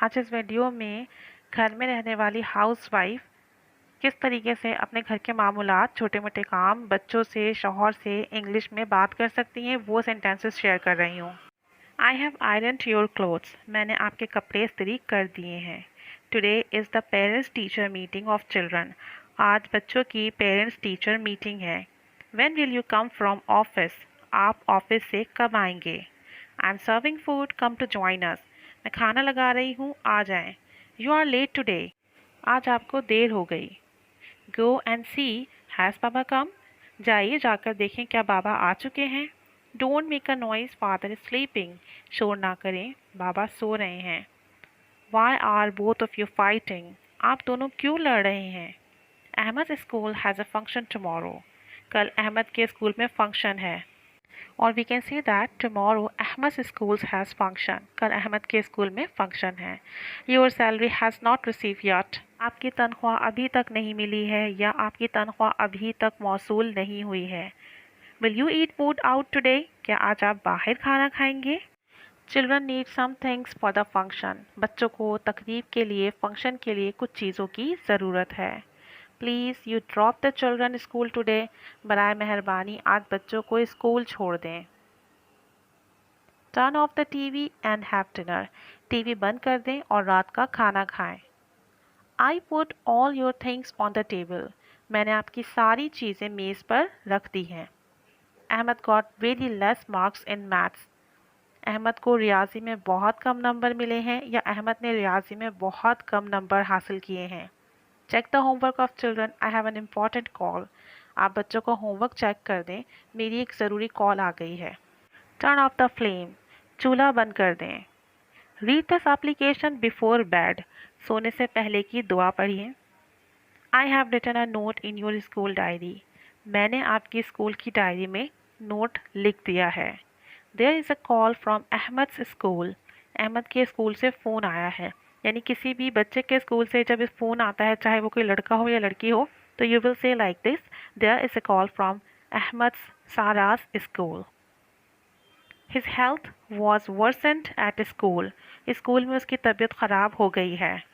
आज इस वीडियो में घर में रहने वाली हाउसवाइफ किस तरीके से अपने घर के मामूलात, छोटे मोटे काम, बच्चों से, शौहर से इंग्लिश में बात कर सकती हैं, वो सेंटेंसेस शेयर कर रही हूँ। I have ironed your clothes. मैंने आपके कपड़े इस्त्री कर दिए हैं। Today is the parents teacher meeting of children. आज बच्चों की पेरेंट्स टीचर मीटिंग है। When will you come from office? आप ऑफिस से कब आएंगे? I am serving food, come to join us. मैं खाना लगा रही हूँ, आ जाएं। You are late today. आज आपको देर हो गई। गो एंड सी, हैज़ पापा कम? जाइए, जाकर देखें क्या बाबा आ चुके हैं। Don't make a noise, father is sleeping. शोर ना करें, बाबा सो रहे हैं। Why are both of you fighting? आप दोनों क्यों लड़ रहे हैं? Ahmed school has a function tomorrow. कल अहमद के स्कूल में फंक्शन है। और we can say that tomorrow Ahmed school has function. कल अहमद के स्कूल में फंक्शन है। Your salary has not receive yet. आपकी तनख्वाह अभी तक नहीं मिली है या आपकी तनख्वाह अभी तक मौसूल नहीं हुई है। Will you eat food out today? क्या आज आप बाहर खाना खाएंगे? Children need some things for the function. बच्चों को तकरीब के लिए, फंक्शन के लिए कुछ चीज़ों की ज़रूरत है। Please you drop the children school today. बराए मेहरबानी आज बच्चों को स्कूल छोड़ दें। Turn off the TV and have dinner. TV बंद कर दें और रात का खाना खाएं। I put all your things on the table. मैंने आपकी सारी चीज़ें मेज़ पर रख दी हैं। Ahmed got very less marks in maths. Ahmed को रियाजी में बहुत कम नंबर मिले हैं या अहमद ने रियाजी में बहुत कम नंबर हासिल किए हैं। Check the homework of children, I have an important call. आप बच्चों को होमवर्क चेक कर दें, मेरी एक ज़रूरी कॉल आ गई है। टर्न ऑफ द फ्लेम, चूल्हा बंद कर दें। Read this application before bed. सोने से पहले की दुआ पढ़िए। I have written a note in your school diary. मैंने आपकी स्कूल की डायरी में नोट लिख दिया है। There is a call from Ahmed school. Ahmed के स्कूल से फ़ोन आया है। यानी किसी भी बच्चे के स्कूल से जब फ़ोन आता है, चाहे वो कोई लड़का हो या लड़की हो, तो you will say like this, there is a call from Ahmed Sara's school. His health was worsened at school. School में उसकी तबीयत ख़राब हो गई है।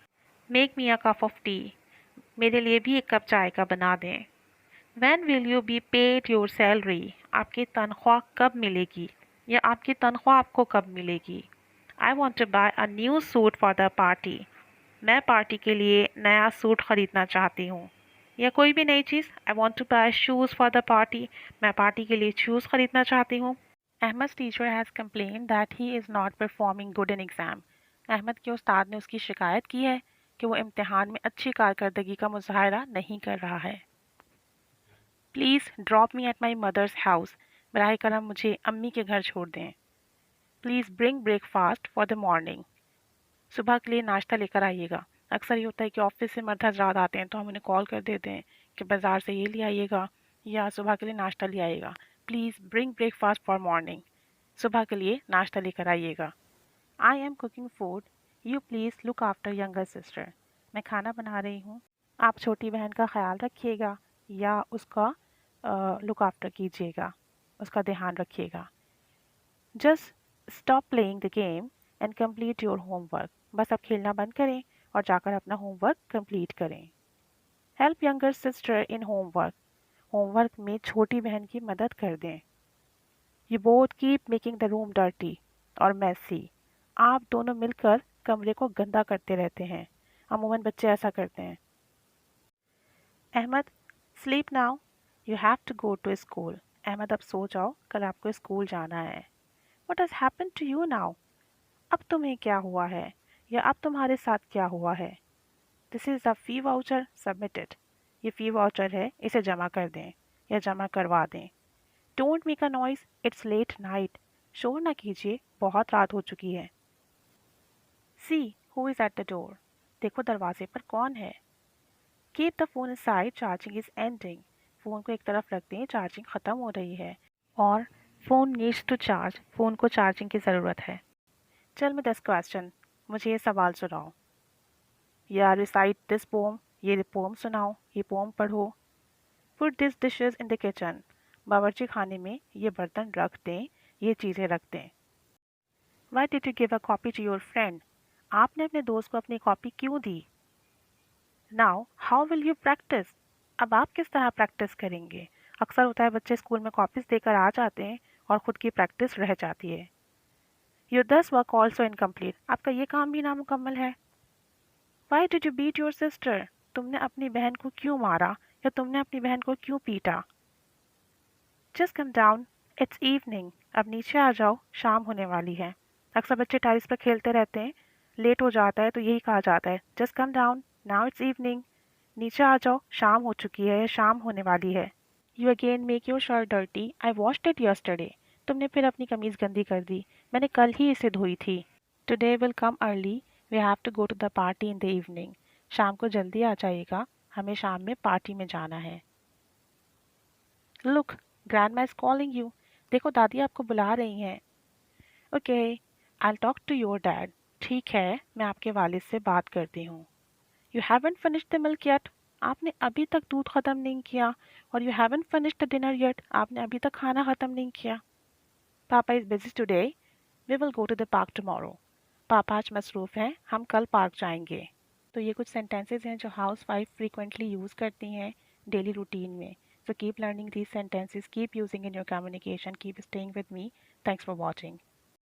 Make me a cup of tea. मेरे लिए भी एक कप चाय का बना दें। When will you be paid your salary? आपकी तनख्वाह कब मिलेगी या आपकी तनख्वाह आपको कब मिलेगी? I want to buy a new suit for the party. मैं पार्टी के लिए नया सूट खरीदना चाहती हूँ। या कोई भी नई चीज़, I want to buy shoes for the party. मैं पार्टी के लिए शूज़ खरीदना चाहती हूँ। Ahmed's teacher has complained that he is not performing good in exam. Ahmad के उस्ताद ने उसकी शिकायत की है कि वो इम्तिहान में अच्छी कारकर्दगी का मुजाहरा नहीं कर रहा है। Please drop me at my mother's house. बराह करम मुझे अम्मी के घर छोड़ दें। Please bring breakfast for the morning. सुबह के लिए नाश्ता लेकर आइएगा। अक्सर ये होता है कि ऑफिस से मर्द हजरात आते हैं तो हम उन्हें कॉल कर देते हैं कि बाज़ार से ये ले आइएगा या सुबह के लिए नाश्ता ले आइएगा। Please bring breakfast for morning. सुबह के लिए नाश्ता लेकर आइएगा। I am cooking food, you please look after younger sister. मैं खाना बना रही हूँ, आप छोटी बहन का ख्याल रखिएगा या उसका लुक आफ्टर कीजिएगा, उसका ध्यान रखिएगा। Just stop playing the game and complete your homework. बस अब खेलना बंद करें और जाकर अपना होमवर्क कंप्लीट करें। Help younger sister in homework. Homework में छोटी बहन की मदद कर दें। You both keep making the room dirty और मैसी। आप दोनों मिलकर कमरे को गंदा करते रहते हैं। अमूमन बच्चे ऐसा करते हैं। Ahmed, sleep now, you have to go to school. Ahmed अब सो जाओ, कल आपको स्कूल जाना है। What has happen to you now? अब तुम्हें क्या हुआ है या अब तुम्हारे साथ क्या हुआ है? This is the fee voucher submitted. ये फ़ी वाउचर है, इसे जमा कर दें या जमा करवा दें। Don't make a noise, it's late night. शोर ना कीजिए, बहुत रात हो चुकी है। See who is at the door. देखो दरवाजे पर कौन है। Keep the phone side, charging is ending. Phone को एक तरफ रख दें, चार्जिंग ख़त्म हो रही है। और phone needs to charge, phone को चार्जिंग की ज़रूरत है। चल मैं 10 क्वेश्चन, मुझे ये सवाल सुनाओ। या रिसाइट दिस पोम, ये पोम सुनाओ, ये पोम पढ़ो। Put this dishes in the kitchen, बावर्ची खाने में ये बर्तन रख दें, ये चीज़ें रख दें। Why did you give a copy to your friend? آپ نے اپنے دوست کو اپنی کاپی کیوں دی؟ Now, how will you practice? اب آپ کس طرح پریکٹس کریں گے؟ اکثر ہوتا ہے بچے اسکول میں کاپیز دے کر آ جاتے ہیں اور خود کی پریکٹس رہ جاتی ہے. Your thus work also incomplete. آپ کا یہ کام بھی نامکمل ہے. Why did you beat your sister? تم نے اپنی بہن کو کیوں مارا یا تم نے اپنی بہن کو کیوں پیٹا؟ Just come down. It's evening. اب نیچے آ جاؤ، شام ہونے والی ہے. اکثر بچے ٹائلس پر کھیلتے رہتے ہیں، لیٹ ہو جاتا ہے تو یہی کہا جاتا ہے Just come down. Now it's evening. نیچے آ جاؤ، شام ہو چکی ہے، شام ہونے والی ہے. You again make your shirt dirty. I washed it yesterday. تم نے پھر اپنی قمیض گندی کر دی، میں نے کل ہی اسے دھوئی تھی. Today will come early. We have to go to the party in the evening. شام کو جلدی آ جائے گا، ہمیں شام میں پارٹی میں جانا ہے. Look, grandma is calling you. دیکھو دادی آپ کو بلا رہی ہیں. Okay, I'll talk to your dad. ٹھیک ہے، میں آپ کے والد سے بات کرتی ہوں. You haven't finished the milk yet. آپ نے ابھی تک دودھ ختم نہیں کیا. اور you haven't finished the dinner yet. آپ نے ابھی تک کھانا ختم نہیں کیا. Papa is busy today. We will go to the park tomorrow. پاپا آج مصروف ہیں، ہم کل پارک جائیں گے. تو یہ کچھ سینٹینسز ہیں جو ہاؤس وائف فریکوینٹلی یوز کرتی ہیں ڈیلی روٹین میں. So keep learning these sentences, keep using in your communication, keep staying with me. Thanks for watching.